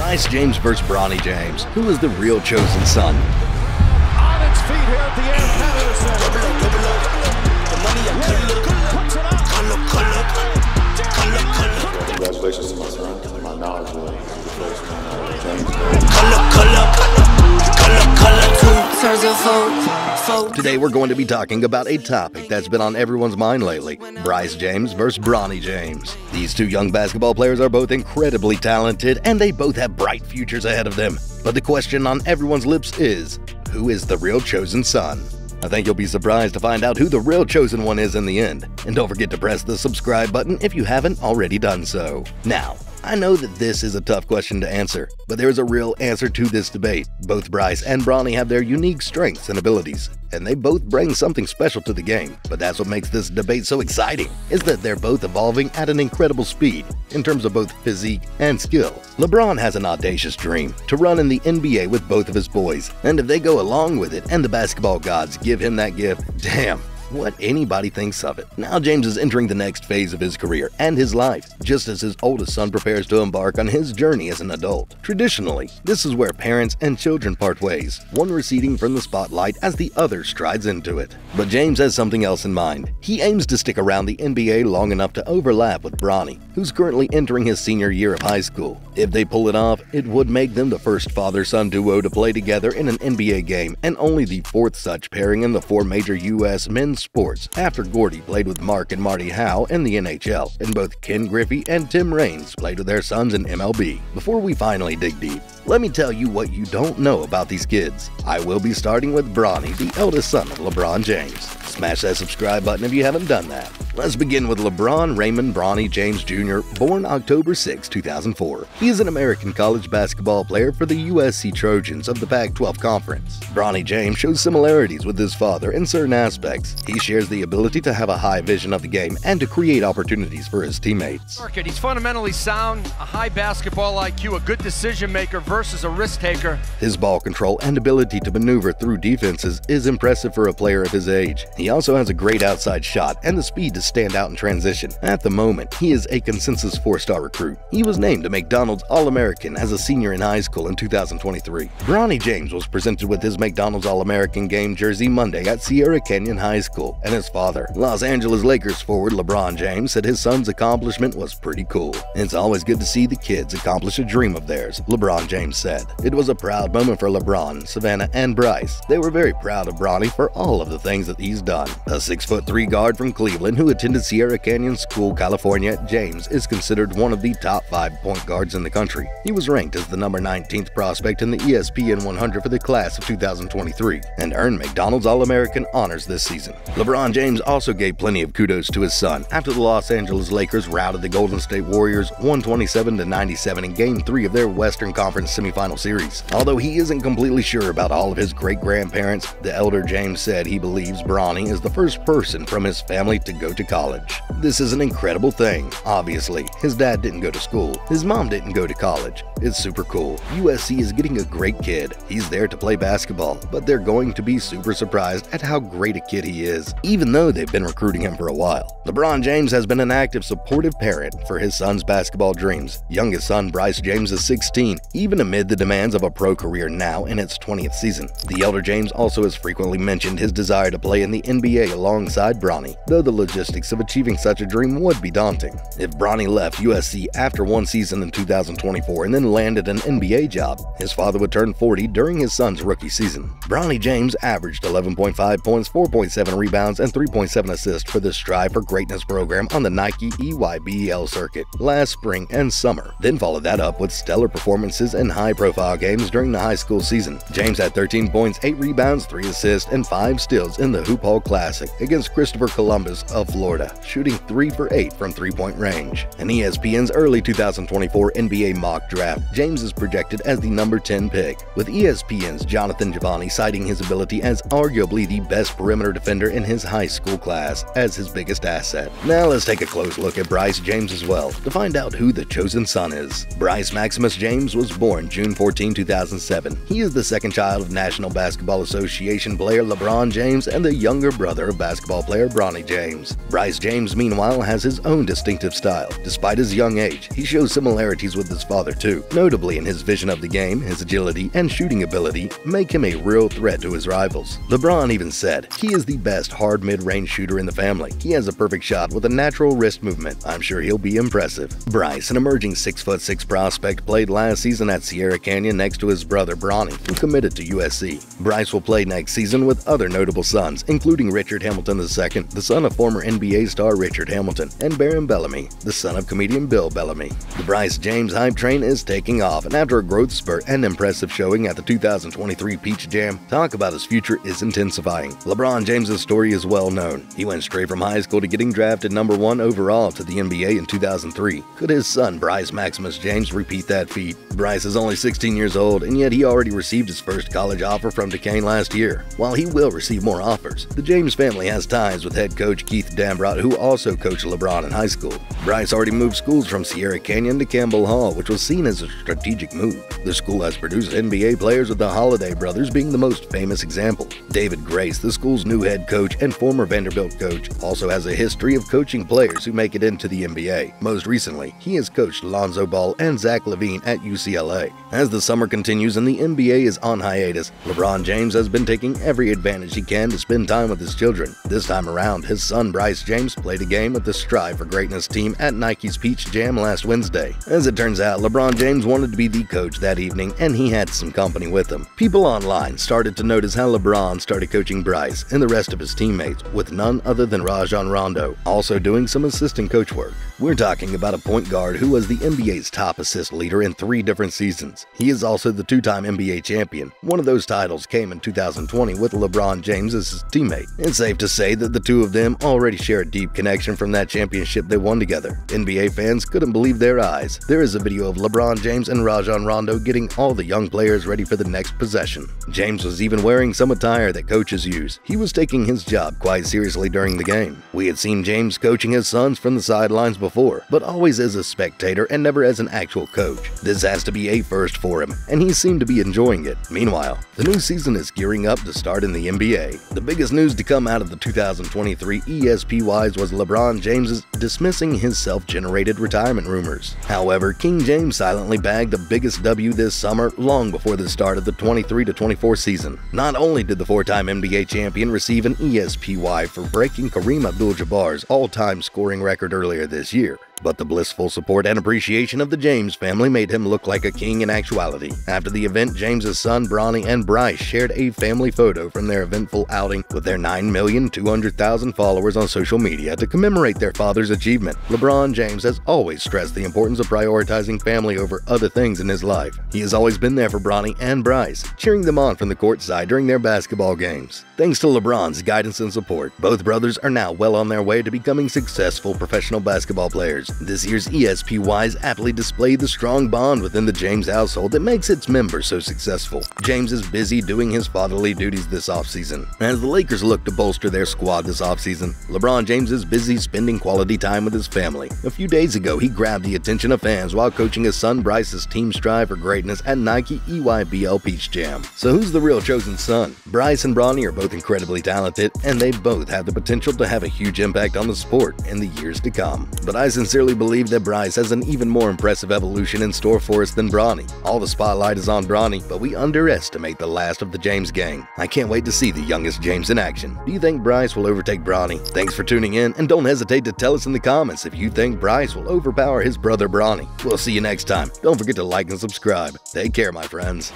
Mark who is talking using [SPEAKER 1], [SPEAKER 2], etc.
[SPEAKER 1] Bryce James versus Bronny James. Who is the real chosen son?
[SPEAKER 2] On its feet here at the air, Patterson.
[SPEAKER 3] Congratulations to my son. My knowledge of the first one, James.
[SPEAKER 1] Today we're going to be talking about a topic that's been on everyone's mind lately: Bryce James versus Bronny James. These two young basketball players are both incredibly talented, and they both have bright futures ahead of them. But the question on everyone's lips is, who is the real chosen son? I think you'll be surprised to find out who the real chosen one is in the end. And don't forget to press the subscribe button if you haven't already done so. Now, I know that this is a tough question to answer, but there is a real answer to this debate. Both Bryce and Bronny have their unique strengths and abilities, and they both bring something special to the game. But that's what makes this debate so exciting, is that they're both evolving at an incredible speed in terms of both physique and skill. LeBron has an audacious dream to run in the NBA with both of his boys, and if they go along with it and the basketball gods give him that gift, damn, what anybody thinks of it. Now James is entering the next phase of his career and his life, just as his oldest son prepares to embark on his journey as an adult. Traditionally, this is where parents and children part ways, one receding from the spotlight as the other strides into it. But James has something else in mind. He aims to stick around the NBA long enough to overlap with Bronny, who's currently entering his senior year of high school. If they pull it off, it would make them the first father-son duo to play together in an NBA game, and only the fourth such pairing in the four major U.S. men's sports, after Gordy played with Mark and Marty Howe in the NHL, and both Ken Griffey and Tim Raines played with their sons in MLB. Before we finally dig deep, let me tell you what you don't know about these kids. I will be starting with Bronny, the eldest son of LeBron James. Smash that subscribe button if you haven't done that. Let's begin with LeBron Raymond Bronny James Jr., born October 6, 2004. He is an American college basketball player for the USC Trojans of the Pac-12 Conference. Bronny James shows similarities with his father in certain aspects. He shares the ability to have a high vision of the game and to create opportunities for his teammates.
[SPEAKER 4] He's fundamentally sound, a high basketball IQ, a good decision maker versus a risk taker.
[SPEAKER 1] His ball control and ability to maneuver through defenses is impressive for a player of his age. He also has a great outside shot and the speed to stand out in transition. At the moment, he is a consensus 4-star recruit. He was named a McDonald's All-American as a senior in high school in 2023. Bronny James was presented with his McDonald's All-American game jersey Monday at Sierra Canyon High School, and his father, Los Angeles Lakers forward LeBron James, said his son's accomplishment was pretty cool. "It's always good to see the kids accomplish a dream of theirs," LeBron James said. It was a proud moment for LeBron, Savannah, and Bryce. They were very proud of Bronny for all of the things that he's done. A 6'3" guard from Cleveland who attended Sierra Canyon School, California, James is considered one of the top 5 point guards in the country. He was ranked as the number 19th prospect in the ESPN 100 for the class of 2023 and earned McDonald's All-American honors this season. LeBron James also gave plenty of kudos to his son after the Los Angeles Lakers routed the Golden State Warriors 127-97 in Game 3 of their Western Conference semifinal series. Although he isn't completely sure about all of his great-grandparents, the elder James said he believes Bronny is the first person from his family to go to college. This is an incredible thing. Obviously, his dad didn't go to school. His mom didn't go to college. It's super cool. USC is getting a great kid. He's there to play basketball, but they're going to be super surprised at how great a kid he is, even though they've been recruiting him for a while. LeBron James has been an active, supportive parent for his son's basketball dreams. Youngest son Bryce James is 16, even amid the demands of a pro career now in its 20th season. The elder James also has frequently mentioned his desire to play in the NBA alongside Bronny, though the logistics of achieving such a dream would be daunting. If Bronny left USC after one season in 2024 and then landed an NBA job, his father would turn 40 during his son's rookie season. Bronny James averaged 11.5 points, 4.7 rebounds, and 3.7 assists for the Strive for Greatness program on the Nike EYBL circuit last spring and summer, then followed that up with stellar performances in high-profile games during the high school season. James had 13 points, 8 rebounds, 3 assists, and 5 steals in the Hoop Hall Classic against Christopher Columbus of Florida, shooting 3 for 8 from three-point range. In ESPN's early 2024 NBA mock draft, James is projected as the number 10 pick, with ESPN's Jonathan Giovanni citing his ability as arguably the best perimeter defender in his high school class as his biggest asset. Now let's take a close look at Bryce James as well to find out who the chosen son is. Bryce Maximus James was born born June 14, 2007. He is the second child of National Basketball Association player LeBron James and the younger brother of basketball player Bronny James. Bryce James, meanwhile, has his own distinctive style. Despite his young age, he shows similarities with his father too. Notably in his vision of the game, his agility and shooting ability make him a real threat to his rivals. LeBron even said, "He is the best hard mid-range shooter in the family. He has a perfect shot with a natural wrist movement. I'm sure he'll be impressive." Bryce, an emerging 6'6" prospect, played last season at Sierra Canyon next to his brother Bronny, who committed to USC. Bryce will play next season with other notable sons, including Richard Hamilton II, the son of former NBA star Richard Hamilton, and Baron Bellamy, the son of comedian Bill Bellamy. The Bryce James hype train is taking off, and after a growth spurt and impressive showing at the 2023 Peach Jam, talk about his future is intensifying. LeBron James' story is well known. He went straight from high school to getting drafted #1 overall to the NBA in 2003. Could his son Bryce Maximus James repeat that feat? Bryce is only 16 years old, and yet he already received his first college offer from Duquesne last year. While he will receive more offers, the James family has ties with head coach Keith Dambrot, who also coached LeBron in high school. Bryce already moved schools from Sierra Canyon to Campbell Hall, which was seen as a strategic move. The school has produced NBA players, with the Holiday brothers being the most famous example. David Grace, the school's new head coach and former Vanderbilt coach, also has a history of coaching players who make it into the NBA. Most recently, he has coached Lonzo Ball and Zach LaVine at UCLA. As the summer continues and the NBA is on hiatus, LeBron James has been taking every advantage he can to spend time with his children. This time around, his son Bryce James played a game with the Strive for Greatness team at Nike's Peach Jam last Wednesday. As it turns out, LeBron James wanted to be the coach that evening, and he had some company with him. People online started to notice how LeBron started coaching Bryce and the rest of his teammates, with none other than Rajon Rondo also doing some assistant coach work. We're talking about a point guard who was the NBA's top assist leader in 3 different seasons. He is also the 2-time NBA champion. One of those titles came in 2020 with LeBron James as his teammate. It's safe to say that the two of them already share a deep connection from that championship they won together. NBA fans couldn't believe their eyes. There is a video of LeBron James and Rajon Rondo getting all the young players ready for the next possession. James was even wearing some attire that coaches use. He was taking his job quite seriously during the game. We had seen James coaching his sons from the sidelines before, but always as a spectator and never as an actual coach. This has to be a first for him, and he seemed to be enjoying it. Meanwhile, the new season is gearing up to start in the NBA. The biggest news to come out of the 2023 ESPYs was LeBron James dismissing his self-generated retirement rumors. However, King James silently bagged the biggest W this summer long before the start of the 23-24 season. Not only did the 4-time NBA champion receive an ESPY for breaking Kareem Abdul-Jabbar's all-time scoring record earlier this year, but the blissful support and appreciation of the James family made him look like a king in actuality. After the event, James's son Bronny and Bryce shared a family photo from their eventful outing with their 9,200,000 followers on social media to commemorate their father's achievement. LeBron James has always stressed the importance of prioritizing family over other things in his life. He has always been there for Bronny and Bryce, cheering them on from the courtside during their basketball games. Thanks to LeBron's guidance and support, both brothers are now well on their way to becoming successful professional basketball players. This year's ESPYs aptly display the strong bond within the James household that makes its members so successful. James is busy doing his fatherly duties this offseason. As the Lakers look to bolster their squad this offseason, LeBron James is busy spending quality time with his family. A few days ago, he grabbed the attention of fans while coaching his son Bryce's team Strive for Greatness at Nike EYBL Peach Jam. So who's the real chosen son? Bryce and Bronny are both incredibly talented, and they both have the potential to have a huge impact on the sport in the years to come. But I sincerely believe that Bryce has an even more impressive evolution in store for us than Bronny. All the spotlight is on Bronny, but we underestimate the last of the James gang. I can't wait to see the youngest James in action. Do you think Bryce will overtake Bronny? Thanks for tuning in, and don't hesitate to tell us in the comments if you think Bryce will overpower his brother Bronny. We'll see you next time. Don't forget to like and subscribe. Take care, my friends.